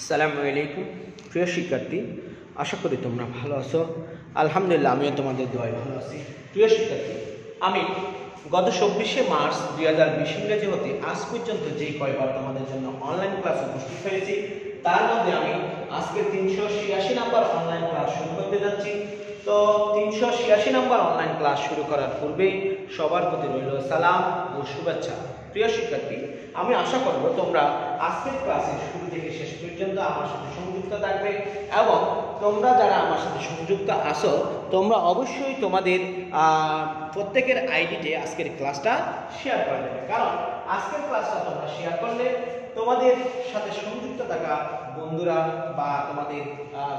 আসসালামু আলাইকুম প্রিয় শিক্ষার্থী, আশা করি তোমরা ভালো আছো। আলহামদুলিল্লাহ, আমিও তোমাদের দোয়ায় ভালো আছি। প্রিয় শিক্ষার্থী, আমি গত ২৪শে মার্চ ২০২০ ইংরেজি হতে আজ পর্যন্ত যেই কয়বার তোমাদের জন্য অনলাইন ক্লাস উপস্থিত হয়েছি, তার মধ্যে আমি আজকে ৩৮৬ নাম্বার অনলাইন ক্লাস শুরু করতে যাচ্ছি। তো ৩৮৬ নাম্বার অনলাইন ক্লাস শুরু করার পূর্বে সবার প্রতি রইল সালাম ও শুভেচ্ছা। প্রিয় শিক্ষার্থী, আমি আশা করব তোমরা আজকের ক্লাসের শুরু থেকে শেষ পর্যন্ত আমার সাথে সংযুক্ত থাকবে এবং তোমরা যারা আমার সাথে সংযুক্ত আছো তোমরা অবশ্যই তোমাদের প্রত্যেকের আইডিতে আজকের ক্লাসটা শেয়ার করে দেবে, কারণ আজকের ক্লাসটা তোমরা শেয়ার করলে তোমাদের সাথে সংযুক্ত থাকা বন্ধুরা বা তোমাদের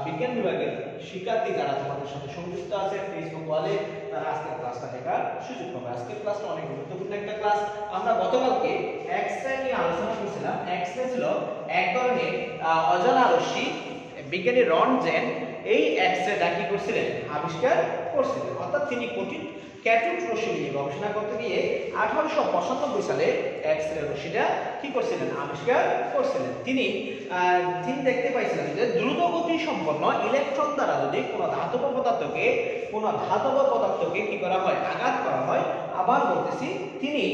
বিজ্ঞান বিভাগের শিক্ষার্থী যারা তোমাদের সাথে সংযুক্ত আছে ফেসবুক ওয়ালে, তারা আজকের ক্লাসটা দেখার সুযোগ পাবে। আজকের ক্লাসটা অনেক গুরুত্বপূর্ণ একটা ক্লাস। আমরা গতকালকে এক্স-রে নিয়ে আলোচনা করেছিলাম। এক্স-রে ছিল এক ধরনের অজানা রশ্মি। বিজ্ঞানী রনজেন এই এক্স-রেটা কি করছিলেন? আবিষ্কার করছিলেন। অর্থাৎ তিনি কঠিন ক্যাথোড রশ্মি নিয়ে গবেষণা করতে গিয়ে 1895 সালে এক্স-রে রশ্মিটা কি করছিলেন? আবিষ্কার করছিলেন। তিনি দেখতে পাইছিলেন যে দ্রুতগতি সম্পন্ন ইলেকট্রন দ্বারা যদি কোনো ধাতব পদার্থকে কি করা হয়? আঘাত করা হয়। আবার বলতেছি, তিনি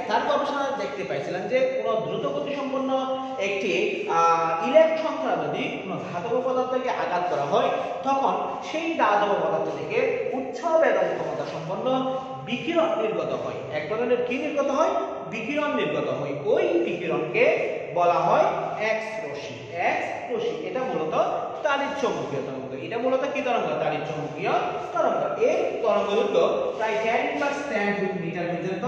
তার গবেষণায় দেখতে পাইছিলেন যে কোনো দ্রুতগতি সম্পন্ন একটি ইলেকট্রন দ্বারা যদি কোনো ধাতব পদার্থকে আঘাত করা হয়, তখন সেই ধাতব পদার্থ থেকে উচ্চ বেদন ক্ষমতা সম্পন্ন বিকিরণ নির্গত হয়। এক ধরনের কি নির্গত হয়? বিকিরণ নির্গত হয়। ওই বিকিরণকে বলা হয় এক্স রশ্মি। এটা মূলত তাড়িৎ চৌম্বকীয় তরঙ্গ। এটা মূলত কি তরঙ্গ? তাড়িৎ চৌম্বকীয় তরঙ্গ। এর তরঙ্গ দৈর্ঘ্য প্রায় 10 মিটার পর্যন্ত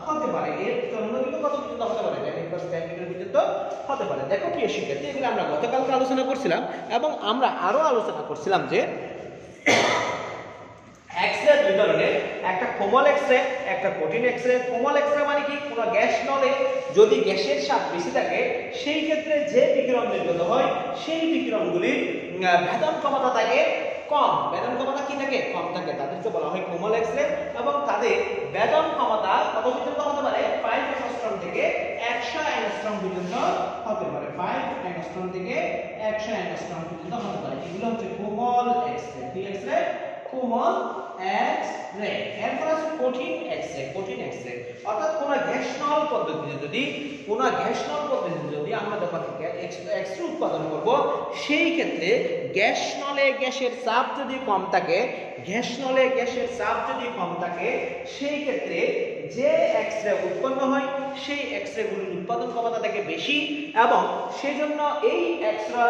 হতে পারে। এর তরঙ্গ দৈর্ঘ্য কত পর্যন্ত হতে পারে? 10 মিটার পর্যন্ত হতে পারে। দেখো প্রিয় শিক্ষার্থী, এগুলো আমরা গতকালকে আলোচনা করছিলাম এবং আমরা আরো আলোচনা করছিলাম যে এক্স-রে দুই ধরনের, একটা কোমল এক্স-রে, একটা কঠিন এক্স-রে। কোমল এক্স-রে মানে কি? কোনো গ্যাস নলে যদি গ্যাসের চাপ বেশি থাকে, সেই ক্ষেত্রে যে বিকিরণ নির্গত হয় সেই বিকিরণগুলির ভেদন ক্ষমতা থাকে কম। ভেদন ক্ষমতা কি থাকে? কম থাকে। তাদেরকে বলা হয় কোমল এক্স-রে এবং তাদের ভেদন ক্ষমতা কত পর্যন্ত হতে পারে? 5 অ্যাংস্ট্রম থেকে 100 অ্যাংস্ট্রম পর্যন্ত হতে পারে। 5 অ্যাংস্ট্রম থেকে 100 অ্যাংস্ট্রম পর্যন্ত হতে পারে। এগুলো হচ্ছে কোমল এক্স-রে। কি এক্স-রে? কোমল এক্স-রে। এরপর আছে কঠিন এক্স-রে। কঠিন এক্স-রে অর্থাৎ কোন গ্যাসনল পদ্ধতিতে যদি আমরা যখন থেকে এক্স-রে উৎপাদন করব, সেই ক্ষেত্রে গ্যাসনলে গ্যাসের চাপ যদি কম থাকে, সেই ক্ষেত্রে যে এক্স-রে উৎপন্ন হয় সেই এক্স-রে গুলির উৎপাদন ক্ষমতা থাকে বেশি এবং সেজন্য এই এক্স-রে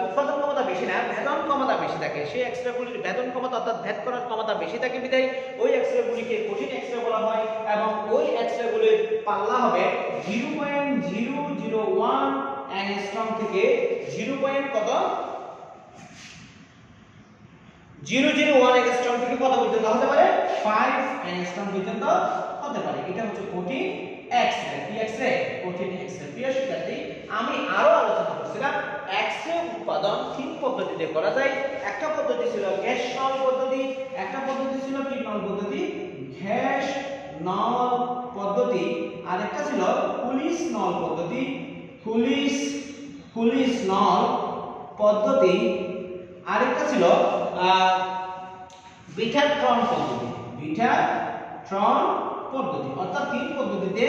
উৎপাদন ক্ষমতা বেশি না, ভেদন ক্ষমতা বেশি থাকে। সেই এক্স-রে গুলির ভেদন ক্ষমতা অর্থাৎ ভেদ করার ক্ষমতা বেশি থাকে বিধায় ওই এক্স-রে গুলিকে কঠিন এক্স-রে বলা হয় এবং ওই এক্স-রে গুলির পাল্লা হবে 0.001 অ্যাংস্ট্রম থেকে 0.001 অ্যাংস্ট্রম থেকে কত পর্যন্ত হতে পারে? 5 অ্যাংস্ট্রম পর্যন্ত হতে পারে। এটা হচ্ছে কঠিন এক্স-রে। কি এক্স-রে? কঠিন এক্স-রে। প্রিয় শিক্ষার্থী, আমি আরো আলোচনা করছিলাম এক্স-রে উৎপাদন তিন পদ্ধতিতে করা যায়। একটা পদ্ধতি ছিল গ্যাস নল পদ্ধতি, একটা পদ্ধতি ছিল কি নল পদ্ধতি? গ্যাস নল পদ্ধতি, আর একটা ছিল পুলিশ নল পদ্ধতি। পুলিশ নল পদ্ধতি, আরেকটা ছিল বিটাট্রন পদ্ধতি। অর্থাৎ তিন পদ্ধতিতে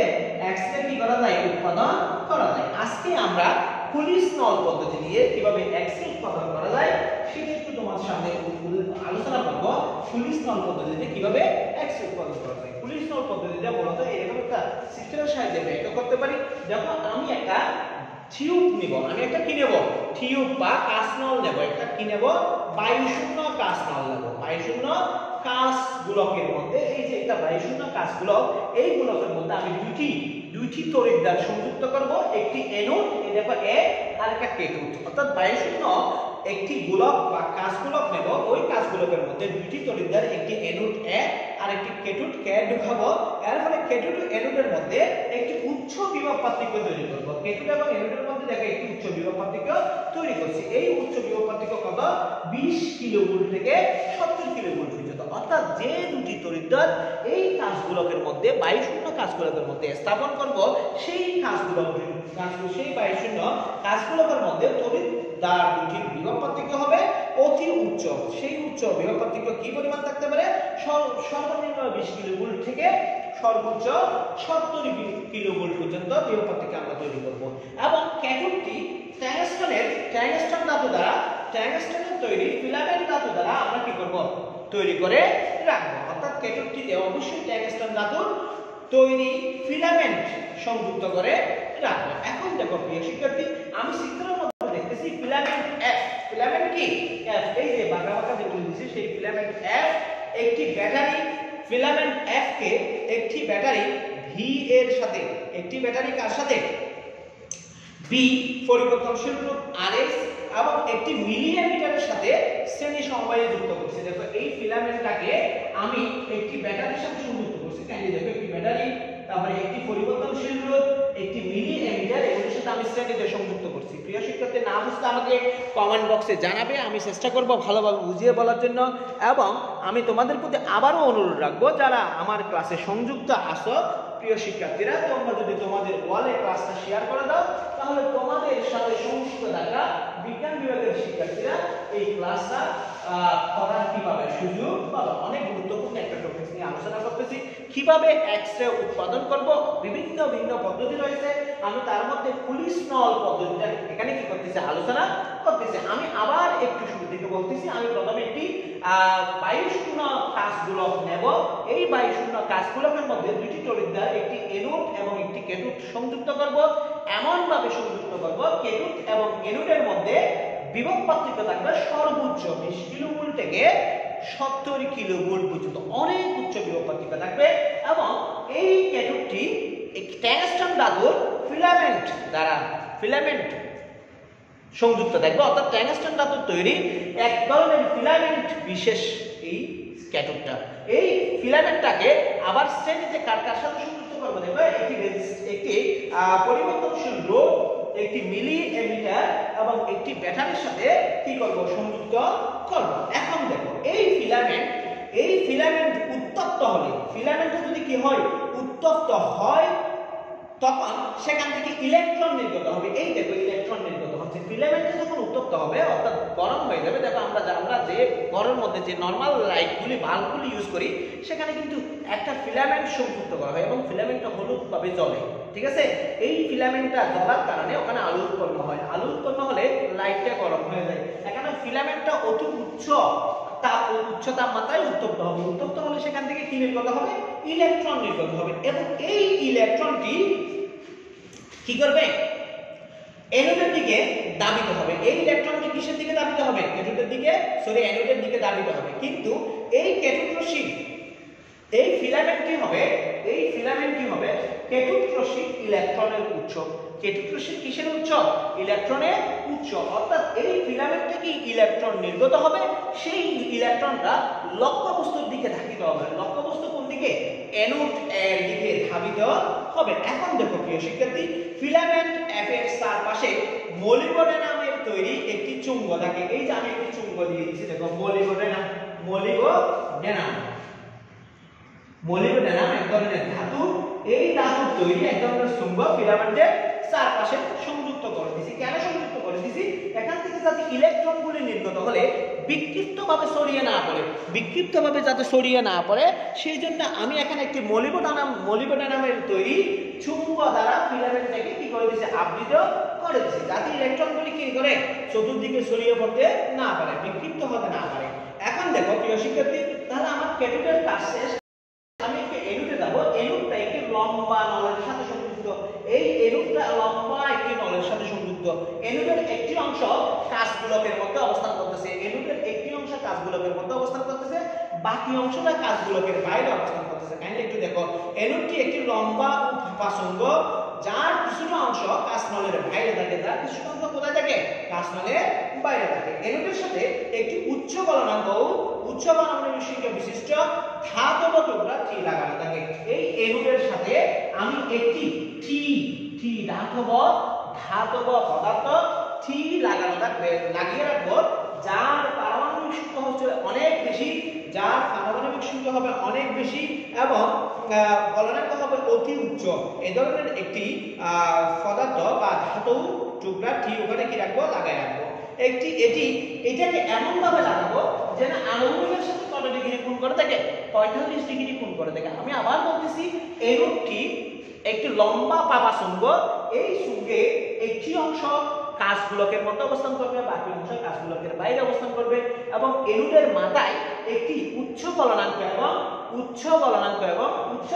এক্স-রে কি করা যায়? উৎপাদন করা যায়। আজকে আমরা পুলিশ নল পদ্ধতি দিয়ে কিভাবে এক্স-রে উৎপাদন করা যায় সেটা একটু তোমাদের সামনে আলোচনা করব। পুলিশ নল পদ্ধতিতে কিভাবে এক্স-রে উৎপাদন করা যায়। পুলিশ নল পদ্ধতিতে মূলত এরকম একটা সিস্টেমের সাহায্যে ব্যাখ্যা করতে পারি। দেখো, আমি একটা টিউব নিব, টিউব বা কাঁচনল নেব। একটা কি নেব? বায়ুশূন্য কাঁচনল নেব। বায়ুশূন্য কাঁচ গোলকের মধ্যে, এই যে এটা বায়ুশূন্য কাঁচ গোলক, এই গোলকের মধ্যে আমি দুইটি তড়িৎদ্বার সংযুক্ত করব। একটি অ্যানোড, এই দেখো এ, আর একটা ক্যাথোড। অর্থাৎ বায়ুশূন্য একটি গোলক বা কাঁচ গোলক নেব। ওই কাঁচ গোলকের মধ্যে দুইটি তড়িৎদ্বার, একটি অ্যানোড এ আর একটি ক্যাথোড কে ঢুকাবো। এর ফলে ক্যাথোড ও অ্যানোডের মধ্যে একটি উচ্চ বিভব পার্থক্য তৈরি করব। ক্যাথোড এবং অ্যানোডের মধ্যে দেখো একটি উচ্চ বিভব পার্থক্য তৈরি করছি। এই উচ্চ বিভব পার্থক্য কত? 20 কিলোভোল্ট থেকে 70 কিলোভোল্ট পর্যন্ত। অর্থাৎ যে দুটি তড়িৎদ্বার এই কাঁচ গোলকের মধ্যে বায়ুশূন্য কাজগুলোকের মধ্যে স্থাপন করব সেই সেই বায়ু শূন্য কাজগুলোকের মধ্যে তড়িৎ দ্বার দুটির বিভব পার্থক্য হবে অতি উচ্চ। সেই উচ্চ বিভব পার্থক্য কি পরিমাণ থাকতে পারে? সর্বনিম্ন 20 কিলোভোল্ট থেকে সর্বোচ্চ 70 কিলোভোল্ট পর্যন্ত বিভব পার্থক্য আমরা তৈরি করব। এবং ক্যাথোডটি ট্যাংস্টন ধাতু দ্বারা ট্যাংস্টনের তৈরি ফিলামেন্ট ধাতু দ্বারা আমরা কি করব? তৈরি করে রাখবো। অর্থাৎ ক্যাথোডটিতে অবশ্যই ট্যাংস্টন ধাতুর তৈরি ফিলামেন্ট সংযুক্ত করে রাখবো। এখন দেখো প্রিয় শিক্ষার্থী, আমি চিত্রের মধ্যে দেখতেছি ফিলামেন্ট এফ। ফিলামেন্ট কি? এফ। এই যে বাঁকা বাঁকা যেগুলো দিয়েছি সেই ফিলামেন্ট এফ একটি ব্যাটারি, ফিলামেন্ট এফ কে একটি ব্যাটারি ভি এর সাথে, একটি ব্যাটারি কার সাথে? বি পরিবর্তনশীল রূপ আরএক্স এবং একটি মিলিঅ্যাম্পিয়ারের সাথে শ্রেণী সমবায়ে যুক্ত করছি। দেখো এই ফিলামেন্টটাকে আমি একটি ব্যাটারির সাথে সংযুক্ত করছি। তাহলে দেখো একটি ব্যাটারি, তারপরে একটি পরিবর্তনশীল রোধ, একটি মিলিঅ্যাম্পিয়ার, এগুলোর সাথে আমি শ্রেণীতে সংযুক্ত করছি। প্রিয় শিক্ষার্থী, না বুঝলে আমাকে কমেন্ট বক্সে জানাবে, আমি চেষ্টা করব ভালোভাবে বুঝিয়ে বলার জন্য। এবং আমি তোমাদের প্রতি আবারও অনুরোধ রাখবো, যারা আমার ক্লাসে সংযুক্ত আছো প্রিয় শিক্ষার্থীরা, তোমরা যদি তোমাদের ওয়ালে ক্লাসটা শেয়ার করে দাও, তাহলে তোমাদের সাথে সংযুক্ত থাকা বিজ্ঞান বিভাগের শিক্ষার্থীরা এই ক্লাসটা করার কিভাবে সুযোগ পাবে। অনেক গুরুত্বপূর্ণ একটা টপিক নিয়ে আলোচনা করতেছি, কিভাবে এক্স-রে উৎপাদন করব। ভিন্ন পদ্ধতি রয়েছে, আমি তার মধ্যে কুলিসনল পদ্ধতিটা এখানে কি করতেছি? আলোচনা করতেছি। আমি আবার একটু শুরু থেকে বলতেছি। আমি প্রথমে একটি বায়ুশূন্য কাজগুলো নেব। এই বায়ুশূন্য কাজগুলোর মধ্যে দুটি তড়িৎদ্বার, একটি এনোড এবং একটি ক্যাথোড সংযুক্ত করব। এমন ভাবে সংযুক্ত করব ক্যাথোড এবং এনোডের মধ্যে বিভব পার্থক্য থাকবে সর্বোচ্চ 20 কিলোভোল্ট থেকে 70 কিলোভোল্ট পর্যন্ত, অনেক উচ্চ বিভব পার্থক্য থাকবে। এবং এই ক্যাথোডটি ট্যাংস্টন ধাতুর ফিলামেন্ট দ্বারা সংযুক্ত থাকবে। অর্থাৎ ট্যাংস্টন ধাতুর তৈরি এক ধরনের ফিলামেন্ট বিশেষ এই ক্যাথোডটা। এই ফিলামেন্টটাকে আবার শ্রেণীতে কার সাথে সংযুক্ত করবো? দেখো একটি পরিবর্তনশীল রোধ, একটি মিলিঅ্যাম্পিয়ার এবং একটি ব্যাটারির সাথে কি করব? সংযুক্ত করব। এখন দেখো এই ফিলামেন্ট উত্তপ্ত হলে, ফিলামেন্টটা যদি কি হয়? উত্তপ্ত হয়, তখন সেখান থেকে ইলেকট্রন নির্গত হবে। এই দেখো ইলেকট্রন নির্গত হচ্ছে। ফিলামেন্টটা যখন উত্তপ্ত হবে অর্থাৎ গরম হয়ে যাবে, দেখো আমরা যে ঘরের মধ্যে যে নরমাল লাইটগুলি বাল্বগুলি ইউজ করি, সেখানে কিন্তু একটা ফিলামেন্ট সংযুক্ত করা হয় এবং ফিলামেন্টটা হলুদ ভাবে জ্বলে। ঠিক আছে? এই ফিলামেন্টটা জ্বলার কারণে ওখানে আলো উৎপন্ন হয়। আলো উৎপন্ন হলে লাইটটা গরম হয়ে যায়। এখানে ফিলামেন্টটা অতি উচ্চ তাপমাত্রায় উত্তপ্ত হবে। উত্তপ্ত হলে সেখান থেকে কি নির্গত হবে? ইলেকট্রন নির্গত হবে। এবং এই ইলেকট্রনটি কি করবে? অ্যানোডের দিকে দাবিত হবে। এই ইলেকট্রনটি কিসের দিকে দাবিত হবে? অ্যানোডের দিকে, অ্যানোডের দিকে দাবিত হবে। কিন্তু এই ক্যাথোড রশ্মি, এই ফিলামেন্টটি হবে ক্যাথোড রশ্মি ইলেকট্রনের উৎস। ক্যাথোড রশ্মি কিসের উৎস? ইলেকট্রনের উৎস। অর্থাৎ এই ফিলামেন্টে কি ইলেকট্রন নির্গত হবে, সেই ইলেকট্রনটা লক্ষ্যবস্তুর দিকে ধাবিত হবে। লক্ষ্যবস্তু কোন দিকে? অ্যানোড এর দিকে ধাবিত হবে। এখন দেখো প্রিয় শিক্ষার্থী, ফিলামেন্ট এফ এর চারপাশে মলিবডেনামের তৈরি একটি চুম্ব থাকে। এই যে আমি একটি চুম্ব দিয়ে দিচ্ছি, দেখো মলিবডেনাম এক ধরনের ধাতু। এই ধাতুর তৈরি এক ধরনের চুম্বক ফিলামেন্টের চারপাশে সংযুক্ত করে দিয়েছি। কেন সংযুক্ত করে দিয়েছি? এখান থেকে যাতে ইলেকট্রনগুলি নির্গত হলে বিক্ষিপ্তভাবে ছড়িয়ে না পড়ে, সেই জন্য আমি এখানে একটি মলিবডেনামের তৈরি চুম্বক দ্বারা ফিলামেন্টটাকে কি করে দিয়েছি? আবৃত করে দিয়েছি, যাতে ইলেকট্রনগুলি কি করে চতুর্দিকে ছড়িয়ে পড়তে না পারে, বিক্ষিপ্ত হতে না পারে। এখন দেখো প্রিয় শিক্ষার্থী, তাহলে আমার ক্যাথোডের কাজ শেষ। আমি একটু এনোডে যাব। এনোডটা একটি লম্বা নলের সাথে সংযুক্ত। এই এনোডটা লম্বা একটি নলের সাথে সংযুক্ত। এনোডের একটি অংশ কাঁচ গোলকের মধ্যে অবস্থান করতেছে। বাকি অংশটা কাঁচ গোলকের বাইরে অবস্থান করতেছে। কাইন্ডলি একটু দেখো, এনোডটি একটি লম্বা ফাঁপাসঙ্গ, যার কিছুটা অংশ কাঁচ নলের বাইরে থাকে, যার কিছুটা অংশ কোথায় থাকে? কাঁচ নলের বাইরে থাকে। এনোডের সাথে একটি উচ্চ গলনাঙ্ক বিশিষ্ট ধাতব টুকরা টি লাগানো থাকে। এই এনোডের সাথে আমি একটি টি ধাতব পদার্থ টি লাগিয়ে রাখবো, যার পারমাণবিক পারমাণবিক সংখ্যা হচ্ছে অনেক বেশি, যার পারমাণবিক সংখ্যা হবে অনেক বেশি এবং গলনাঙ্ক হবে অতি উচ্চ, এই ধরনের একটি পদার্থ বা ধাতু টুকরা ঠিক ওখানে কি রাখবো, লাগাই রাখবো। এটাকে এমন ভাবে লাগাবো যেন আণবিকের সাথে কত ডিগ্রি কোণ করে থাকে, 45 ডিগ্রি কোণ করে থাকে। আমি আবার বলতেছি, এরূপটি একটি লম্বা পাবা চুম্ব, এই চুম্বে একটি অংশ কাঁচগুলোকের মধ্যে অবস্থান করবে, বাকি অংশ কাঁচগুলোকের বাইরে অবস্থান করবে এবং এরূপের মাথায় একটি উচ্চ গলনাঙ্ক এবং উচ্চ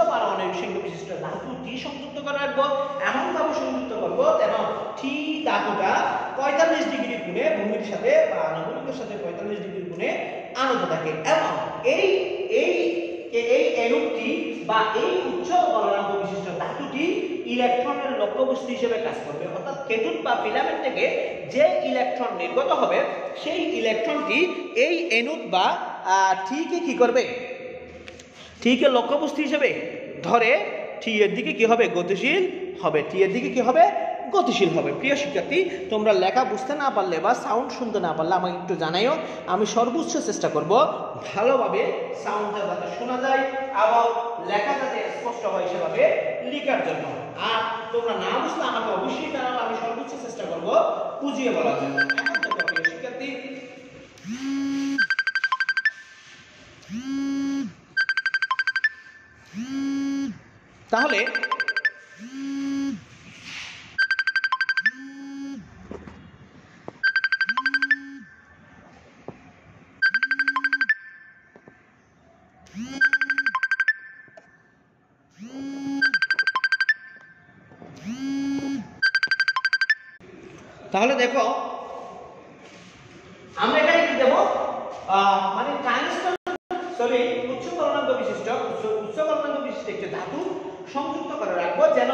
পারমাণবিক সংখ্যা বিশিষ্ট ধাতু টি সংযুক্ত করে রাখবো। এমন ভাবে সংযুক্ত করবো যেন টি ধাতুটা 45 ডিগ্রি কোণে ভূমির সাথে বা আণবিকের সাথে 45 ডিগ্রি কোণে আনত থাকে এবং এই এরূপটি বা এই উচ্চ গলনাঙ্ক বিশিষ্ট ধাতুটি ইলেকট্রনের লক্ষ্যবস্তু হিসেবে কাজ করবে। অর্থাৎ ক্যাথোড বা ফিলামেন্ট থেকে যে ইলেকট্রন নির্গত হবে সেই ইলেকট্রনটি এই এনোড বা টিকে কি করবে, টিকে লক্ষ্যবস্তু হিসেবে ধরে টি এর দিকে কি হবে, গতিশীল হবে, টি এর দিকে কি হবে, গতিশীল হবে। প্রিয় শিক্ষার্থী, তোমরা লেখা বুঝতে না পারলে বা সাউন্ড শুনতে না পারলে আমাকে একটু জানাইও, আমি সর্বোচ্চ চেষ্টা করব ভালোভাবে সাউন্ডটা যাতে শোনা যায় এবং লেখা যাতে স্পষ্ট হয় সেভাবে লেখার জন্য। আর তোমরা না বুঝলে আমাকে অবশ্যই জানাও, আমি সর্বোচ্চ চেষ্টা করব বুঝিয়ে বলার জন্য। এখন দেখো প্রিয় শিক্ষার্থী, তাহলে দেখো আমরা এখানে কি দেব, মানে উচ্চ গলনাঙ্ক বিশিষ্ট একটি ধাতু সংযুক্ত করে রাখবো যেন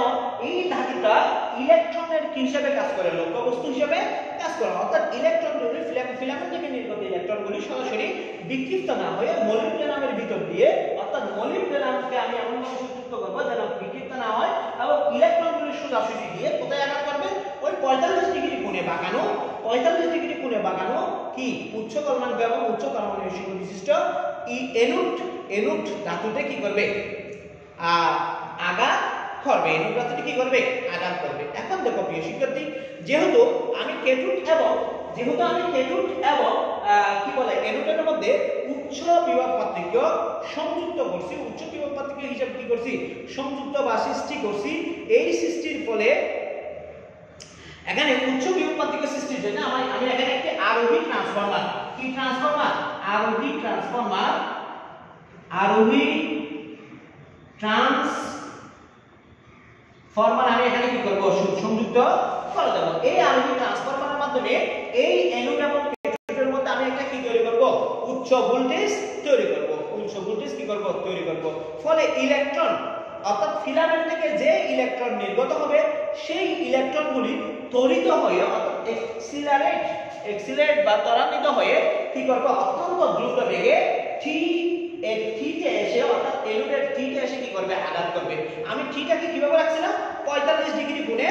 এই ধাতুটা ইলেকট্রনের কি হিসেবে কাজ করে, লক্ষ্যবস্তু হিসেবে কাজ করে। অর্থাৎ ইলেকট্রনগুলি ফিলামেন্ট থেকে নির্গত ইলেকট্রনগুলি সরাসরি বিক্ষিপ্ত না হয়ে মলিবডেনামের ভিতর দিয়ে, অর্থাৎ মলিবডেনামকে আমি এমনভাবে সংযুক্ত করবো যেন বিক্ষিপ্ত না হয় এবং ইলেকট্রনগুলি সোজাসুজি দিয়ে কোথায় আঘাত করবে, ওই 45 ডিগ্রি কোণে বাঁকানো, 45 ডিগ্রি কোণে বাঁকানো কি উচ্চ গলনাঙ্ক এবং উচ্চ পারমাণবিক সংখ্যা বিশিষ্ট এনোড ধাতুতে কি করবে, আঘাত করবে, এনোড ধাতুটি কি করবে, আঘাত করবে। এখন দেখো প্রিয় শিক্ষার্থী, যেহেতু আমি ক্যাথোড এবং কি বলে এনোডের মধ্যে উচ্চ বিভব পার্থক্য সংযুক্ত করছি, উচ্চ বিভব পার্থক্য হিসাবে কি করছি, সংযুক্ত বা সৃষ্টি করছি। এই সৃষ্টির ফলে এখানে উচ্চ বিভব পার্থক্য সৃষ্টির জন্য আমি এখানে একটি আরোহী ট্রান্সফরমার, কি ট্রান্সফরমার, আরোহী ট্রান্সফরমার আমি এখানে কি করব, সংযুক্ত করে দেব। এই আরোহী ট্রান্সফরমারের মাধ্যমে এই অ্যানোড এবং ক্যাথোডের মধ্যে আমি একটা কি তৈরি করব, উচ্চ ভোল্টেজ তৈরি করব, তৈরি করব। ফলে ইলেকট্রন, অর্থাৎ ফিলামেন্ট থেকে যে ইলেকট্রন নির্গত হবে সেই ইলেকট্রনগুলি ত্বরিত হয়ে, অর্থাৎ এক্সিলারেট বা ত্বরান্বিত হয়ে কি করবে, অত্যন্ত দ্রুত বেগে টিতে এসে, অর্থাৎ এনোডের টিতে এসে কি করবে, আঘাত করবে। আমি টিটাকে কিভাবে রাখছিলাম, 45 ডিগ্রি কোণে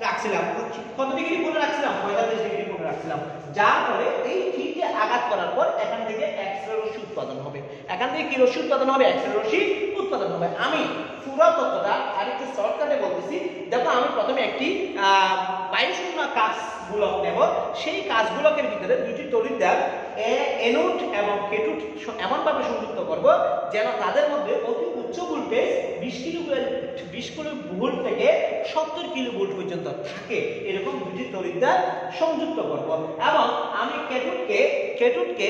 রাখছিলাম। কত ডিগ্রি কোণে রাখছিলাম, 45 ডিগ্রি কোণে রাখছিলাম। যার ফলে এই টিতে আঘাত করার পর এখান থেকে এক্স-রে রশ্মি উৎপাদন হবে। এখান থেকে কি রশ্মি উৎপাদন হবে, এক্স-রে রশ্মি উৎপাদন হবে। আমি পুরো তথ্যটা আরেকটু শর্টকাটে বলতেছি। দেখো, আমি প্রথমে একটি বায়ুশূন্য কাঁচ গোলক নেব। সেই কাঁচ গোলকের ভিতরে দুটি তড়িৎদ্বার এনোড এবং ক্যাথোড এমনভাবে সংযুক্ত করব যেন তাদের মধ্যে অতি উচ্চ ভোল্টেজ 20 কিলোভোল্ট থেকে 70 কিলোভোল্ট পর্যন্ত থাকে, এরকম দুটি তড়িৎদ্বার সংযুক্ত করব। এবং আমি ক্যাথোডকে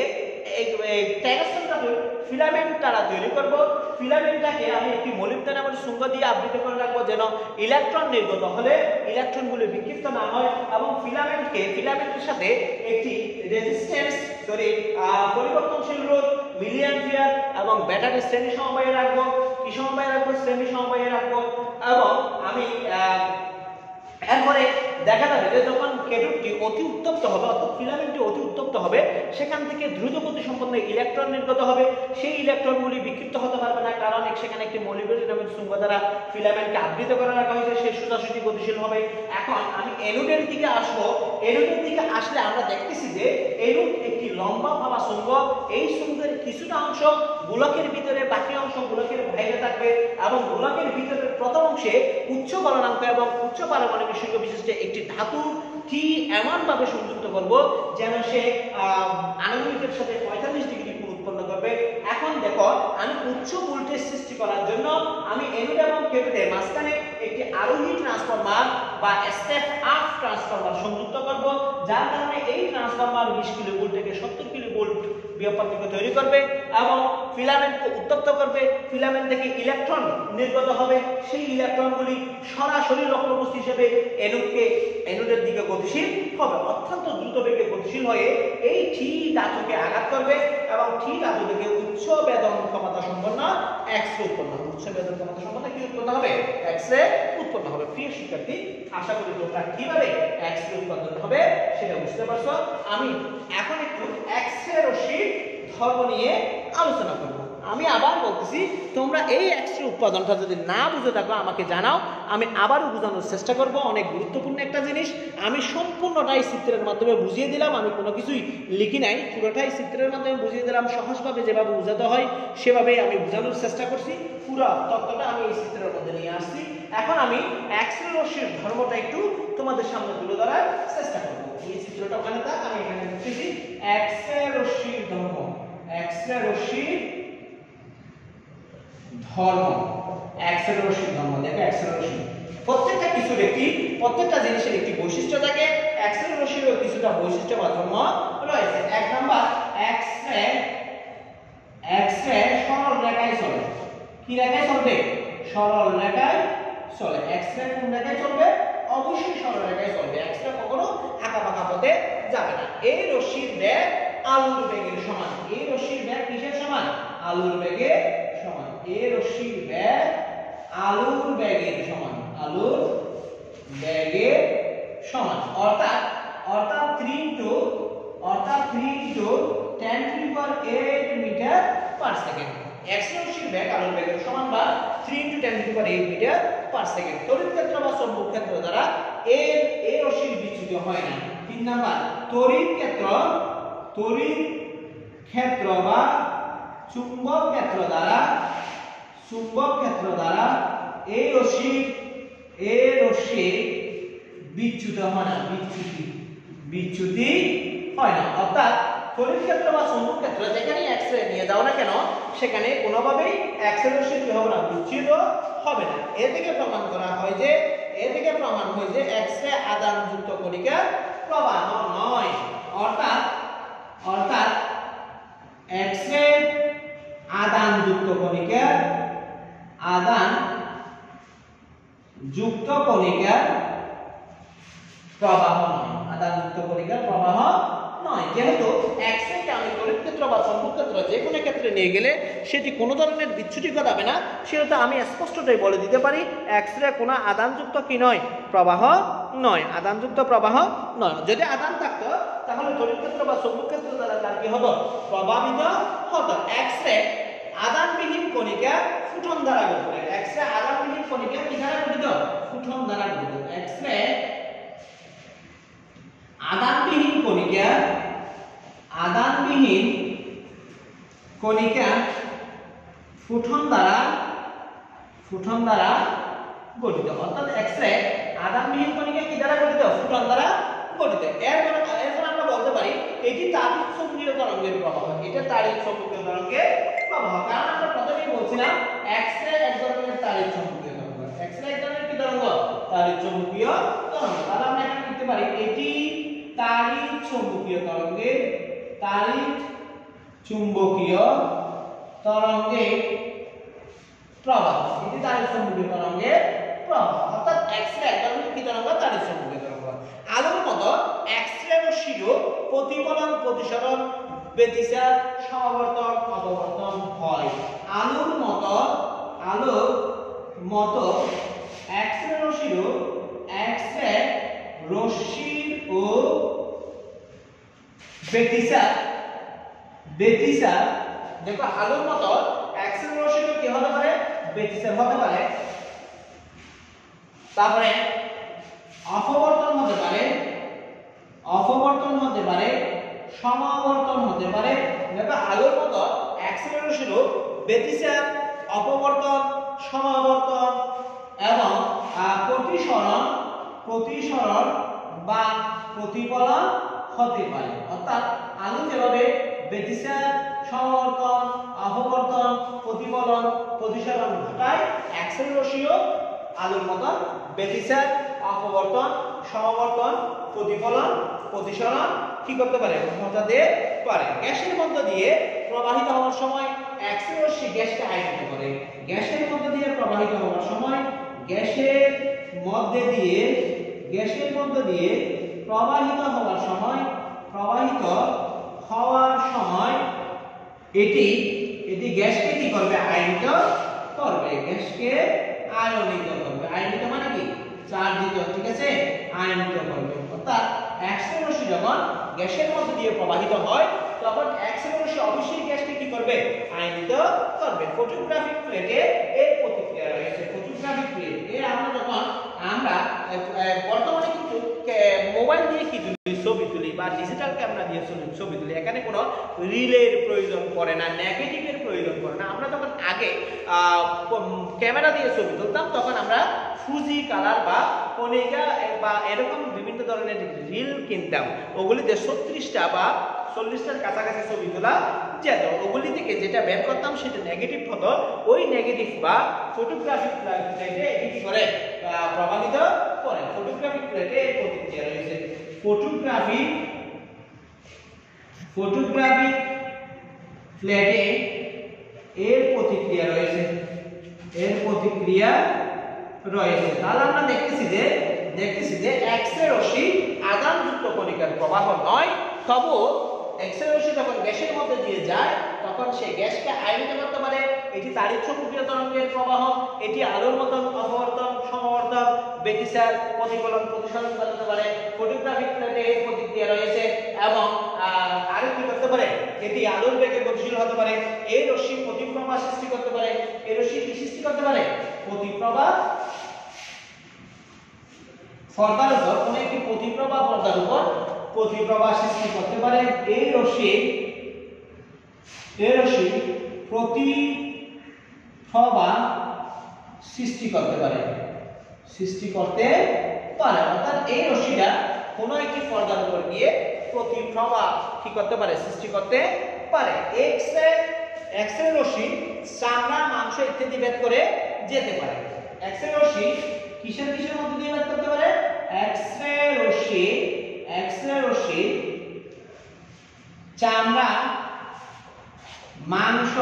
ট্যাংস্টেন ধাতুর ফিলামেন্ট দ্বারা তৈরি করব। ফিলামেন্টটাকে আমি একটি মলিবডেনামের সংযোগ দিয়ে আবৃত করে রাখবো যেন ইলেকট্রন নির্গত হলে ইলেকট্রনগুলো বিক্ষিপ্ত না হয় এবং ফিলামেন্টের সাথে একটি রেজিস্ট্যান্স পরিবর্তনশীল রোধ মিলি অ্যাম্পিয়ার এবং ব্যাটারি শ্রেণী সমবায়ে রাখবো। কি সমবায়ে রাখবো, শ্রেণী সমবায়ে রাখবো। এবং আমি এরপরে দেখা যাবে যে যখন ক্যাথোডটি অতি উত্তপ্ত উত্তপ্ত হবে, অর্থাৎ ফিলামেন্টটি অতি উত্তপ্ত হবে, সেখান থেকে দ্রুত গতি সম্পন্ন ইলেকট্রন নির্গত হবে। সেই ইলেকট্রনগুলি বিক্ষিপ্ত হতে পারবে না, কারণ সেখানে একটি মলিবডেনামিক শৃঙ্গ দ্বারা ফিলামেন্টকে আবৃত করে রাখা হয়েছে, সে সোজাসুজি গতিশীল হবে। এখন আমি অ্যানোডের দিকে আসবো। অ্যানোডের দিকে আসলে আমরা দেখতেছি যে অ্যানোড একটি লম্বা ফাঁপা শৃঙ্গ। এই শৃঙ্গের কিছুটা অংশ গোলকের ভিতরে, বাকি অংশ গোলকের বাইরে থাকবে, এবং গোলকের ভিতরের প্রথম অংশে উচ্চ গলনাঙ্ক এবং উচ্চ পারমাণবিক সংখ্যা বিশিষ্ট একটি ধাতু টি এমনভাবে সংযুক্ত করব যেন সে আণবিকের সাথে 45 ডিগ্রি কোণ উৎপন্ন করবে। এখন দেখো, আমি উচ্চ ভোল্টেজ সৃষ্টি করার জন্য আমি অ্যানোড এবং ক্যাথোডের মাঝখানে একটি আরোহী ট্রান্সফরমার বা স্টেপ আপ ট্রান্সফরমার সংযুক্ত করব, যার কারণে এই ট্রান্সফরমার 20 কিলোভোল্ট থেকে 70 কিলোভোল্ট বিভব পার্থক্য তৈরি করবে এবং ফিলামেন্টকে উত্তপ্ত করবে। ফিলামেন্ট থেকে ইলেকট্রন নির্গত হবে, সেই ইলেকট্রনগুলি সরাসরি লক্ষ্যবস্তু হিসেবে অ্যানোডের দিকে গতিশীল হবে, অত্যন্ত দ্রুত বেগে গতিশীল হয়ে এই টি ধাতুকে আঘাত করবে এবং টি ধাতু থেকে উচ্চ বেদন ক্ষমতা সম্পন্ন এক্স-রে উৎপন্ন হবে। উচ্চ বেদন ক্ষমতা সম্পন্ন কি উৎপন্ন হবে? এক্স-রে উৎপন্ন হবে। প্রিয় শিক্ষার্থী, আশা করি তোমরা কিভাবে এক্স-রে উৎপাদন হবে সেটা বুঝতে পারছো। আমি এখন একটু এক্স-রে রশ্মির ধর্ম নিয়ে আলোচনা করব। আমি আবার বলতেছি, তোমরা এই এক্স-রে উৎপাদনটা যদি না বুঝে থাকো আমাকে জানাও, আমি আবারও বোঝানোর চেষ্টা করব। অনেক গুরুত্বপূর্ণ একটা জিনিস, আমি সম্পূর্ণটাই চিত্রের মাধ্যমে বুঝিয়ে দিলাম, আমি কোনো কিছুই লিখি নাই, পুরোটাই চিত্রের মাধ্যমে বুঝিয়ে দিলাম। সহজভাবে যেভাবে বোঝাতে হয় সেভাবেই আমি বোঝানোর চেষ্টা করছি। পুরো তত্ত্বটা আমি এই চিত্রের মধ্যে নিয়ে আসছি। এখন আমি এক্স-রে রশ্মির ধর্মটা একটু তোমাদের সামনে তুলে ধরার চেষ্টা করব। এই চিত্রটা ওখানে থাক, আমি এখানে লিখতেছি এক্স-রে রশ্মির ধর্ম। এক্স-রে রশ্মির ধর্ম, এক্স-রে রশ্মির ধর্ম। দেখো, এক্স-রে রশ্মি প্রত্যেকটা কিছুর প্রত্যেকটা জিনিসের একটি বৈশিষ্ট্য থাকে। এক্স-রে রশ্মিরও কিছুটা বৈশিষ্ট্য বা ধর্ম রয়েছে। এক নাম্বার, এক্স-রে সরল রেখায় চলে। কি রেখায় চলবে? সরল রেখায় চলে। এক্স-রে কোন রেখায় চলবে? অবশ্যই সরল রেখায় চলবে। এক্স-রে কখনো আঁকাবাঁকা পথে যাবে না। এই রশ্মির বেগ আলোর বেগের সমান। এই রশ্মির বেগ কিসের সমান? আলোর বেগের সমান। এই রশ্মির বেগ আলোর বেগের সমান। আলোর বেগের সমান, অর্থাৎ 3 into 10⁸ metre per second. X-ray রশ্মির বেগ আলোর বেগের সমান বা 3 into 10⁸ মিটার পার সেকেন্ড। তড়িৎ ক্ষেত্র বা চৌম্বক ক্ষেত্র দ্বারা এই রশ্মির বিচ্যুত হয় না। 3 নাম্বার, তড়িৎ ক্ষেত্র বা চুম্বক ক্ষেত্র দ্বারা এই রশ্মি বিচ্যুত হয় না। বিচ্যুতি হয় না, অর্থাৎ তড়িৎ ক্ষেত্র বা চৌম্বক ক্ষেত্র যেখানে এক্স-রে নিয়ে যাও না কেন, সেখানে কোনোভাবেই এক্স-রে রশ্মি কি হবে না? বিচ্যুত হবে না। এর থেকে প্রমাণ হয় যে এক্স-রে আধানযুক্ত কণিকার প্রবাহ নয়। অর্থাৎ এক্স-রে আধানযুক্ত কণিকার প্রবাহ নয়। আধানযুক্ত কণিকার প্রবাহ নয়। যেহেতু এক্স-রে আমি তড়িৎ ক্ষেত্র বা চৌম্বক ক্ষেত্র যে কোনো ক্ষেত্রে নিয়ে গেলে সেটি কোনো ধরনের বিচ্যুতি ঘটাবে না, সেহেতু আমি স্পষ্টতই বলে দিতে পারি এক্স-রে কোনো আধানযুক্ত কি নয়? প্রবাহ নয়। আধানযুক্ত প্রবাহ নয়। যদি আধান থাকতো তাহলে তড়িৎ ক্ষেত্র বা চৌম্বক ক্ষেত্র দ্বারা তার কি হতো? প্রভাবিত হতো। এক্স-রে আধানবিহীন কণিকা ফুটন দ্বারা গঠিত। এক্স-রে আধানবিহীন কণিকা কি দ্বারা গঠিত? ফুটন দ্বারা গঠিত। এক্স-রে আধানবিহীন কণিকা ফুটন দ্বারা গঠিত। অর্থাৎ এক্স-রে আধানবিহীন কণিকা কি দ্বারা গঠিত? ফুটন দ্বারা গঠিত। এরপর আমরা বলতে পারি এটি তাড়িৎ চৌম্বকীয় তরঙ্গের প্রবাহ। এটা তাড়িৎ চৌম্বকীয় তরঙ্গের প্রবাহ, কারণ আমরা প্রথমেই বলছিলাম এক্স-রে এক ধরনের তাড়িৎ চৌম্বকীয় তরঙ্গ। এক্স-রে এক ধরনের কি তরঙ্গ? তাড়িৎ চৌম্বকীয় তরঙ্গ। তাহলে আমরা এখানে লিখতে পারি এটি তাড়িৎ চৌম্বকীয় তরঙ্গের প্রবাহ। এটি তাড়িৎ চৌম্বকীয় তরঙ্গের প্রবাহ। অর্থাৎ এক্স-রে এক ধরনের কি তরঙ্গ? তাড়িৎ চৌম্বকীয় তরঙ্গ। আলোর মতো এক্স-রে রশ্মিরও প্রতিফলন, প্রতিসরণ, ব্যতিচার, সমাবর্তন, অপবর্তন হয়। আলোর মতো এক্স-রে রশ্মির ও প্রতিফলন, প্রতিসরণ, ব্যতিচার, সমাবর্তন, অপবর্তন হয়। আলোর মতো এক্স-রে রশ্মির প্রতিফলন, প্রতিসরণ, ব্যতিচার, সমাবর্তন হয়। আলোর মতো এক্স-রে রশ্মির ও প্রতিফলন, প্রতিসরণ, ব্যতিচার, সমাবর্তন হয়। আলোর মতো এক্স-রে রশ্মির প্রতিফলন, প্রতিসরণ, ব্যতিচার, সমাবর্তন হয়। ব্যতিচার ব্যতিচার দেখো আলোর মতো এক্স রে রশ্মি কি হতে পারে ব্যতিচার হতে পারে তারপরে অপবর্তন হতে পারে সমাবর্তন হতে পারে দেখো আলোর মতো এক্স রে রশ্মির ব্যতিচার অপবর্তন সমাবর্তন এবং প্রতিসরণ বা প্রতিফলন হতে পারে অর্থাৎ আলো যেভাবে ব্যতিচার সমাবর্তন অপবর্তন প্রতিফলন প্রতিসরণ ঘটায় এক্স রে রশ্মিও আলোর মতন ব্যতিচার অপবর্তন সমাবর্তন প্রতিফলন প্রতিসরণ কি করতে পারে ঘটাতে পারে গ্যাসের মধ্য দিয়ে প্রবাহিত হওয়ার সময় এক্স রে রশ্মি গ্যাসকে আয়নিত করে গ্যাসের মধ্য দিয়ে প্রবাহিত হওয়ার সময় গ্যাসের মধ্য দিয়ে প্রবাহিত হওয়ার সময় এটি গ্যাসকে কি করবে আয়নিত করবে গ্যাসকে আয়নিত করবে আয়নিত মানে কি চার্জিত ঠিক আছে আয়নিত করবে অর্থাৎ এক্স রে রশ্মি যখন গ্যাসের মধ্যে দিয়ে প্রবাহিত হয় তখন এক্স রে রশ্মি অবশ্যই গ্যাসকে কি করবে আয়নিত করবে ফটোগ্রাফিক প্লেটে এর প্রতিক্রিয়া রয়েছে ফটোগ্রাফিক প্লেট এর আমরা বর্তমানে কিন্তু মোবাইল দিয়ে কি ছবি তুলি বা ডিজিটাল ক্যামেরা দিয়ে ছবি তুলি এখানে কোনো রিলের প্রয়োজন পড়ে না নেগেটিভের প্রয়োজন পড়ে না আমরা যখন আগে ক্যামেরা দিয়ে ছবি তুলতাম তখন আমরা ফুজি কালার বা কোনিকা বা এরকম বিভিন্ন ধরনের রিল কিনতাম ওগুলিতে 36টা বা 40টার কাছাকাছি ছবি তোলা যেত ওগুলি থেকে যেটা বের করতাম সেটা নেগেটিভ হতো ওই নেগেটিভ বা ফটোগ্রাফিক প্লেটে এটি করে প্রভাবিত করে ফটোগ্রাফিক প্লেটে এর প্রতিক্রিয়া রয়েছে ফটোগ্রাফিক প্লেটে এর প্রতিক্রিয়া রয়েছে তাহলে আমরা দেখতেছি যে এক্স রে রশ্মি আধানযুক্ত কণিকার প্রবাহ নয় তবুও এক্স রে রশ্মি যখন গ্যাসের মধ্যে দিয়ে যায় তখন সেই গ্যাসকে আয়নিত করতে পারে এটি তাড়িৎ চৌম্বকীয় তরঙ্গের প্রবাহ এটি আলোর মতন অপবর্তন সমাবর্তন ব্যতিচার প্রতিফলন প্রতিসরণ করতে পারে ফটোগ্রাফিক প্লেটে এর প্রতিক্রিয়া রয়েছে এবং আরো কি করতে পারে এটি আলোর বেগে গতিশীল হতে পারে এই রশ্মি প্রতিপ্রবাহ সৃষ্টি করতে পারে এই রশ্মি কি সৃষ্টি করতে পারে প্রতিপ্রবাহ পর্দার উপর কোন একটি প্রতিপ্রবাহ পর্দার উপর প্রতিপ্রবাহ সৃষ্টি করতে পারে এই রশ্মি প্রতিপ্রবাহ সৃষ্টি করতে পারে অর্থাৎ এই রশ্মিটা কোন একটি পর্দার উপর গিয়ে প্রতিপ্রবাহ কি করতে পারে সৃষ্টি করতে পারে এক্স রে রশ্মি চামড়া মাংস ইত্যাদি ভেদ করে যেতে পারে এক্স রে রশ্মি কিসের মধ্যে দিয়ে ভেদ করতে পারে এক্স রে রশ্মি চামড়া মাংস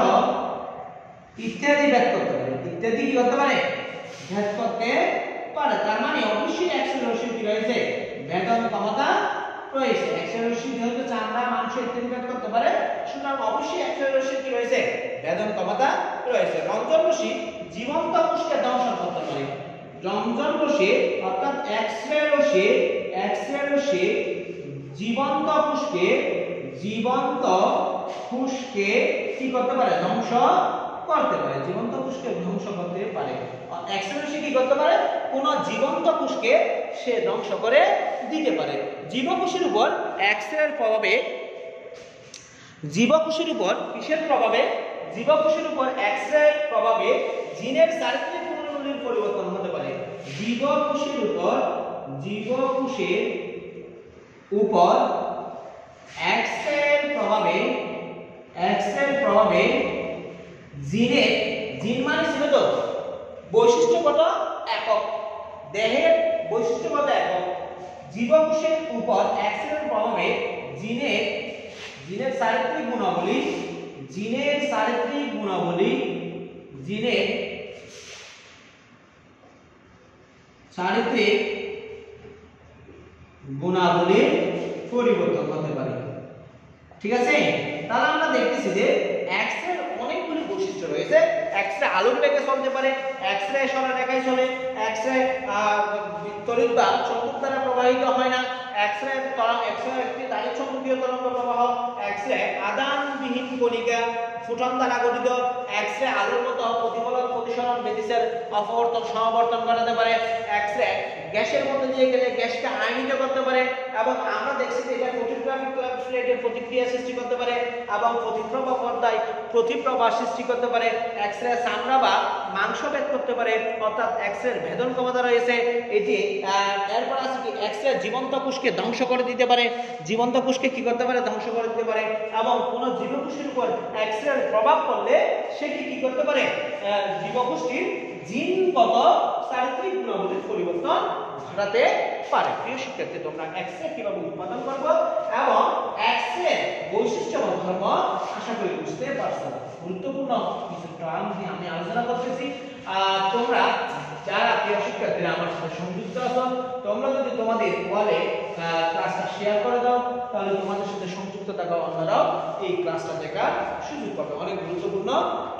ইত্যাদি ভেদ করতে পারে ইত্যাদি কি করতে পারে ভেদ করতে পারে তার মানে অবশ্যই এক্স রে রশ্মি কি রয়েছে ভেদন ক্ষমতা রয়েছে এক্স রে রশ্মি যেহেতু চামড়া মাংস ইত্যাদি ভেদ করতে পারে সুতরাং অবশ্যই এক্স রে রশ্মি কি রয়েছে ভেদন ক্ষমতা রয়েছে রঞ্জন রশ্মি জীবন্ত কোষকে দংশন করতে পারে রঞ্জন রশ্মি অর্থাৎ এক্স রে রশ্মি জীবন্ত কোষকে কি করতে পারে ধ্বংস করতে পারে জীবন্ত কোষকে ধ্বংস করতে পারে এক্স রে রশ্মি কি করতে পারে কোন জীবন্ত কোষকে সে ধ্বংস করে দিতে পারে জীবকোষের উপর এক্স রে এর প্রভাবে জীবকোষের উপর কিসের প্রভাবে জীবকোষের উপর এক্স রে এর প্রভাবে জিনের চারিত্রিক গুণাবলীর পরিবর্তন হতে পারে জীবকোষের উপর এক্স রে এর প্রভাবে জিন মানে ছিল তো বৈশিষ্ট্যগত একক দেহের বৈশিষ্ট্যগত একক জীবকোষের উপর এক্স রে এর প্রভাবে জিনের চারিত্রিক গুণাবলীর পরিবর্তন হতে পারে ঠিক আছে তাহলে আমরা দেখতেছি যে এক্স রে অনেকগুলি বৈশিষ্ট্য রয়েছে এক্স রে আলোর বেগে চলতে পারে এক্স রে সরলরেখায় চলে এক্স রে তড়িৎ বা চৌম্বক দ্বারা প্রবাহিত হয় না এক্স-রে একটি তাড়িৎ চৌম্বকীয় তরঙ্গ প্রবাহ, এক্স-রে আদানবিহীন কণিকা ফোটন দ্বারা গঠিত, এক্স-রে আলোর মতো প্রতিফলন প্রতিসরণ ব্যতিচার অপবর্তন সমাবর্তন ঘটাতে পারে, এক্স-রে গ্যাসের মধ্যে দিয়ে গেলে গ্যাসকে আয়নিত করতে পারে এবং আমরা দেখছি যে এটা ফটোগ্রাফিক প্লেটের প্রতিক্রিয়া সৃষ্টি করতে পারে এবং প্রতিপ্রভা পর্দায় প্রতিপ্রভা সৃষ্টি করতে পারে, এক্স-রে চামড়া বা মাংস ভেদ করতে পারে, অর্থাৎ এক্স-রে ভেদন ক্ষমতা রয়েছে এটি। এরপর আছে কি এক্স-রে জীবন্ত কোষকে ধ্বংস করে দিতে পারে, জীবন্ত কোষকে কি করতে পারে ধ্বংস করে দিতে পারে এবং কোন জীবকোষের উপর এক্স-রে প্রভাব পড়লে সেটি কি করতে পারে জীবকোষটির জিনগত চারিত্রিক গুণাবলীর পরিবর্তন ঘটাতে পারে। প্রিয় শিক্ষার্থী, তোমরা এক্স-রে কিভাবে উৎপাদন করবে এবং এক্স-রে বৈশিষ্ট্য বা ধর্ম আশা করি বুঝতে পারছো। গুরুত্বপূর্ণ কিছু টার্ম নিয়ে আমি আলোচনা করতেছি। তোমরা যারা প্রিয় শিক্ষার্থীরা আমার সাথে সংযুক্ত আছো, তোমরা যদি তোমাদের বলে ক্লাসটা শেয়ার করে দাও, তাহলে তোমাদের সাথে সংযুক্ত থাকা অন্যরাও এই ক্লাসটা দেখার সুযোগ পাবে। অনেক গুরুত্বপূর্ণ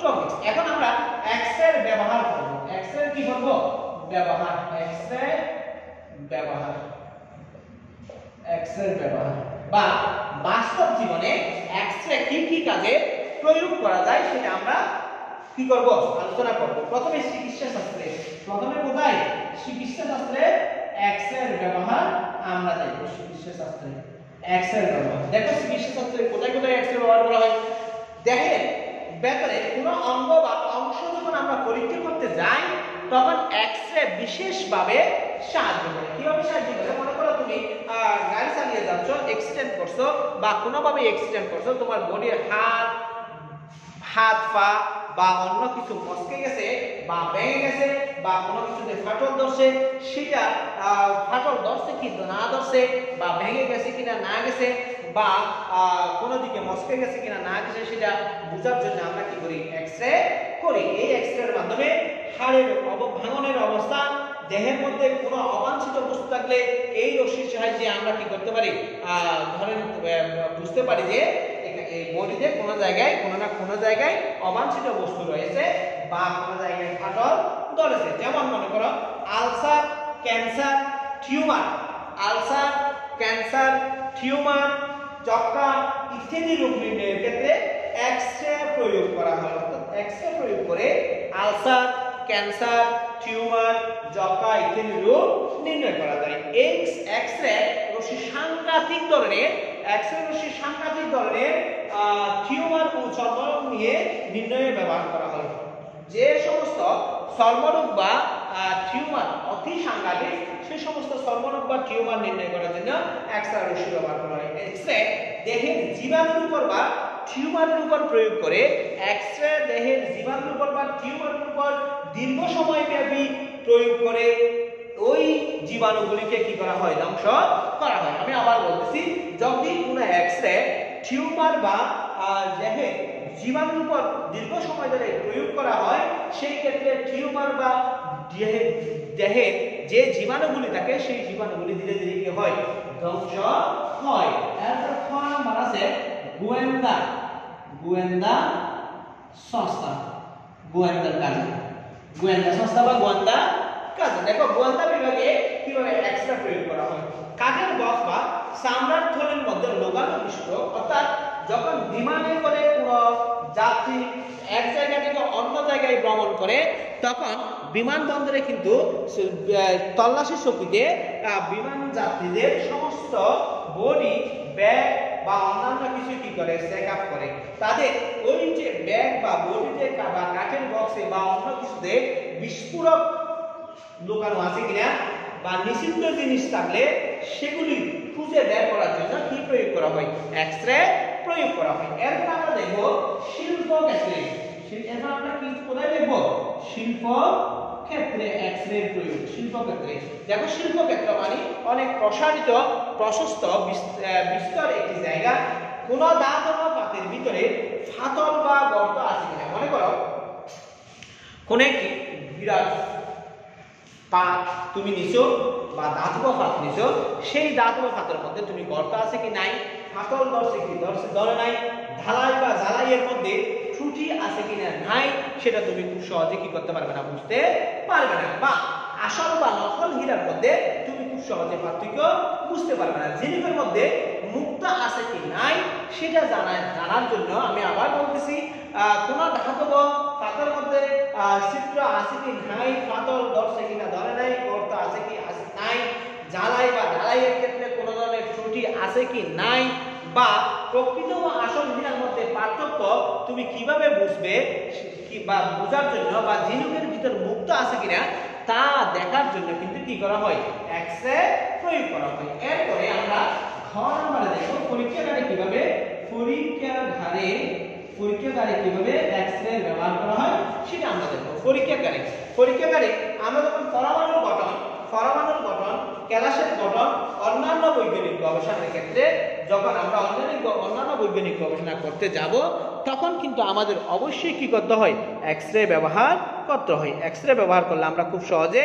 টপিক। এখন আমরা এক্স-রে ব্যবহার করব। এক্স-রে কি করব? ব্যবহার। এক্স-রে ব্যবহার, এক্স-রে ব্যবহার বা বাস্তব জীবনে এক্স-রে কি কি কাজে প্রয়োগ করা যায় সেটা আমরা কি করব আলোচনা করব। প্রথমে চিকিৎসা শাস্ত্রে, প্রথমে কোথায় চিকিৎসা শাস্ত্রে এক্স-রে ব্যবহার আমরা দেখব। চিকিৎসা শাস্ত্রে এক্স-রে ব্যবহার দেখো, চিকিৎসা শাস্ত্রে কোথায় কোথায় এক্স-রে ব্যবহার করা হয়। দেহের ভেতরে কোনো অঙ্গ বা অংশ যখন আমরা পরীক্ষা করতে যাই তখন এক্স-রে বিশেষভাবে সাহায্য করে। কিভাবে সাহায্য করে? মনে করো তুমি গাড়ি চালিয়ে যাচ্ছ, অ্যাক্সিডেন্ট করছো বা কোনোভাবে অ্যাক্সিডেন্ট করছো, তোমার বডির হাত পা বা অন্য কিছু মচকে গেছে বা ভেঙে গেছে বা কোনো কিছুতে ফাটল ধরছে, সেটা ফাটল ধরছে কি না ধরছে বা ভেঙে গেছে কিনা না গেছে বা কোনো দিকে মচকে গেছে কিনা না গেছে সেটা বোঝার জন্য আমরা কি করি? এক্স-রে করি। এই এক্স-রের মাধ্যমে হাড়ের ভাঙনের অবস্থান, দেহের মধ্যে কোনো অবাঞ্ছিত বস্তু থাকলে এই রশ্মির সাহায্যে আমরা কি করতে পারি ধরেন বুঝতে পারি যে এই বডিতে কোনো জায়গায় কোনো না কোনো জায়গায় অবাঞ্ছিত বস্তু রয়েছে বা কোনো জায়গায় ফাটল ধরেছে। যেমন মনে করো ulcer, cancer, tumour, ulcer, cancer, tumour, যক্ষ্মা ইত্যাদি রোগ নির্ণয়ের ক্ষেত্রে এক্স-রে প্রয়োগ করা হয়। অর্থাৎ এক্স-রে প্রয়োগ করে আলসার, ক্যান্সার, টিউমার, যক্ষ্মা ইত্যাদি রোগ নির্ণয় করা যায়। এক্স-রে রশ্মি সাংঘাতিক ধরনের টিউমার ও চর্মরোগ নিয়ে নির্ণয়ে ব্যবহার করা হয়। যে সমস্ত চর্মরোগ বা টিউমার অতি সাংঘাতিক, সেই সমস্ত চর্মরোগ বা টিউমার নির্ণয় করার জন্য এক্স-রে রশ্মি ব্যবহার করা হয়। এক্স-রে দেহের জীবাণুর উপর বা টিউমারের উপর প্রয়োগ করে, এক্স-রে দেহের জীবাণুর উপর বা টিউমারের উপর দীর্ঘ সময় ব্যাপী প্রয়োগ করে ওই জীবাণুগুলিকে কি করা হয়? ধ্বংস করা হয়। আমি আবার বলতেছি, যদি কোনো এক্স-রে টিউমার বা দেহের জীবাণুর উপর দীর্ঘ সময় ধরে প্রয়োগ করা হয়, সেই ক্ষেত্রে টিউমার বা দেহে যে জীবাণুগুলি থাকে সেই জীবাণুগুলি ধীরে ধীরে কি হয়? ধ্বংস হয়। এরপর খ নাম্বার আছে গোয়েন্দা। গোয়েন্দা সংস্থা, গোয়েন্দার কাজে, গোয়েন্দা সংস্থা বা গোয়েন্দা কাজ। দেখো গোয়েন্দা বিভাগে কিভাবে এক্স-রে প্রয়োগ করা হয়। কাঠের বক্স বা চামড়ার থলির মধ্যে লোগানো বিস্ফোরক, অর্থাৎ যখন বিমানে করে কোনো যাত্রী এক জায়গা থেকে অন্য জায়গায় ভ্রমণ করে, তখন বিমানবন্দরে কিন্তু তল্লাশি চৌকিতে বিমান যাত্রীদের সমস্ত বডি, ব্যাগ বা অন্যান্য কিছু কি করে? চেক আপ করে। তাদের ওই যে ব্যাগ বা বডিতে বা কাঠের বক্সে বা অন্য কিছুতে বিস্ফোরক লুকানো আছে কিনা বা নিষিদ্ধ জিনিস থাকলে সেগুলি খুঁজে বের করার জন্য কি প্রয়োগ করা হয়? এক্স-রে প্রয়োগ করা হয়। এরপর আমরা দেখব শিল্প ক্ষেত্রে। এরপর আমরা কি কোথায় দেখব? শিল্প ক্ষেত্রে এক্স-রে প্রয়োগ। শিল্প ক্ষেত্রে দেখো, শিল্প ক্ষেত্র মানে অনেক প্রসারিত, প্রশস্ত, বিস্তর একটি জায়গা। কোন ধাতব পাতের ভিতরে ফাটল বা গর্ত আছে কিনা। মনে করো কোন একটি বিরাট পাত তুমি নিছো বা ধাতব পাত নিছো, সেই ধাতব পাতের মধ্যে তুমি গর্ত আছে কি নাই, ফাটল ধরছে কি ধরে নাই, ঢালাই বা জ্বালাইয়ের মধ্যে ত্রুটি আছে কিনা নাই, সেটা তুমি খুব সহজে কি করতে পারবে না? বুঝতে পারবে না। বা আসল বা নকল হীরার মধ্যে তুমি খুব সহজে পার্থক্য বুঝতে পারবে না। ঝিনুকের মধ্যে মুক্তা আছে কি নাই সেটা জানার জন্য আমি আবার বলতেছি, কোন ধাতব পাতের মধ্যে চিত্র আছে কি নাই, পাতল ধরছে কিনা ধরে নাই, গর্ত আছে কি আছে নাই, জ্বালাই বা ঢালাইয়ের ক্ষেত্রে কোন ধরনের ত্রুটি আছে কি নাই, বা প্রকৃত ও আসল হীরার মধ্যে পার্থক্য তুমি কিভাবে বুঝবে বা বোঝার জন্য, বা ঝিনুকের ভিতর মুক্ত আছে কিনা তা দেখার জন্য কিন্তু কি করা হয়, এক্স-রে প্রয়োগ করা হয়। এরপরে আমরা ঘ নম্বরে দেখো পরীক্ষাগারে কিভাবে কিভাবে এক্স-রে ব্যবহার করা হয় সেটা আমরা দেখব। পরীক্ষাগারে আমরা যখন পরমাণুর গঠন, ক্যালাসের গঠন, অন্যান্য বৈজ্ঞানিক গবেষণার ক্ষেত্রে যখন আমরা অন্যান্য বৈজ্ঞানিক গবেষণা করতে যাব, তখন কিন্তু আমাদের অবশ্যই কি করতে হয়, এক্স-রে ব্যবহার করতে হয়। এক্স-রে ব্যবহার করলে আমরা খুব সহজে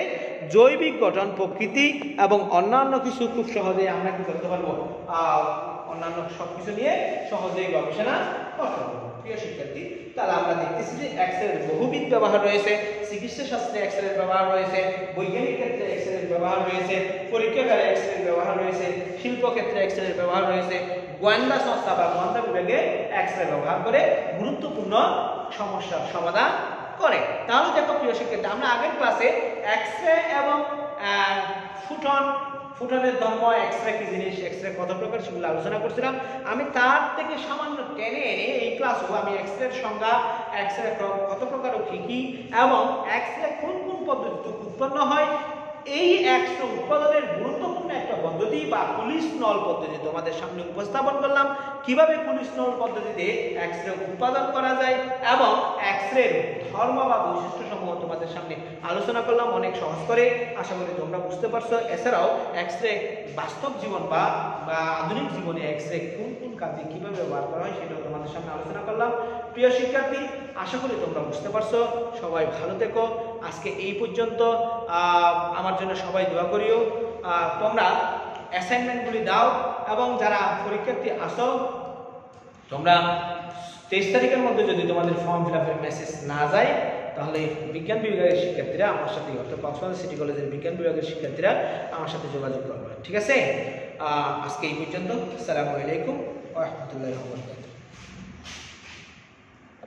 জৈবিক গঠন, প্রকৃতি এবং অন্যান্য কিছু খুব সহজে আমরা কি করতে পারবো, অন্যান্য সবকিছু নিয়ে সহজেই গবেষণা করতে পারবো। প্রিয় শিক্ষার্থী, তাহলে আমরা দেখতেছি যে এক্স-রে বহুবিধ ব্যবহার রয়েছে। চিকিৎসা শাস্ত্রে এক্স-রে ব্যবহার রয়েছে, বৈজ্ঞানিক ক্ষেত্রে এক্স-রে ব্যবহার রয়েছে, পরীক্ষাগারে এক্স-রে ব্যবহার রয়েছে, শিল্প ক্ষেত্রে এক্স-রে ব্যবহার রয়েছে, গোয়েন্দা সংস্থা বা গোয়েন্দা বিভাগে এক্স-রে ব্যবহার করে গুরুত্বপূর্ণ সমস্যার সমাধান করে। তাহলে দেখো প্রিয় শিক্ষার্থী, আমরা আগের ক্লাসে এক্স-রে এবং ফুটনের ধর্ম, এক্স-রে কি জিনিস, এক্স-রে কত প্রকার সেগুলো আলোচনা করছিলাম। আমি তার থেকে সামান্য টেনে এনে এই ক্লাসও আমি এক্স-রে সংজ্ঞা, এক্স-রে কত প্রকার ও কি এবং এক্স-রে কোন পদ্ধতিতে উৎপন্ন হয়, এই এক্স-রে উৎপাদনের গুরুত্বপূর্ণ একটা পদ্ধতি বা কুলিস নল পদ্ধতি তোমাদের সামনে উপস্থাপন করলাম। কিভাবে কুলিস নল পদ্ধতিতে এক্স-রে উৎপাদন করা যায় এবং এক্স-রে ধর্ম বা বৈশিষ্ট্য সমূহ তোমাদের সামনে আলোচনা করলাম অনেক সহজ করে। আশা করি তোমরা বুঝতে পারছো। এছাড়াও এক্স-রে বাস্তব জীবন বা আধুনিক জীবনে এক্স-রে কোন কাজে কিভাবে ব্যবহার করা হয় সেটাও তোমাদের সামনে আলোচনা করলাম। প্রিয় শিক্ষার্থী, আশা করি তোমরা বুঝতে পারছো। সবাই ভালো থেকো। আজকে এই পর্যন্ত। আমার জন্য সবাই দোয়া করিও। তোমরা অ্যাসাইনমেন্টগুলি দাও এবং যারা পরীক্ষার্থী আসো, তোমরা 23 তারিখের মধ্যে যদি তোমাদের ফর্ম ফিল আপের মেসেজ না যায়, তাহলে বিজ্ঞান বিভাগের শিক্ষার্থীরা আমার সাথে, অর্থাৎ কক্সবাজার সিটি কলেজের বিজ্ঞান বিভাগের শিক্ষার্থীরা আমার সাথে যোগাযোগ করবে। ঠিক আছে? আজকে এই পর্যন্ত। আসসালামু আলাইকুম ওয়া রাহমাতুল্লাহি ওয়া বারাকাতুহু।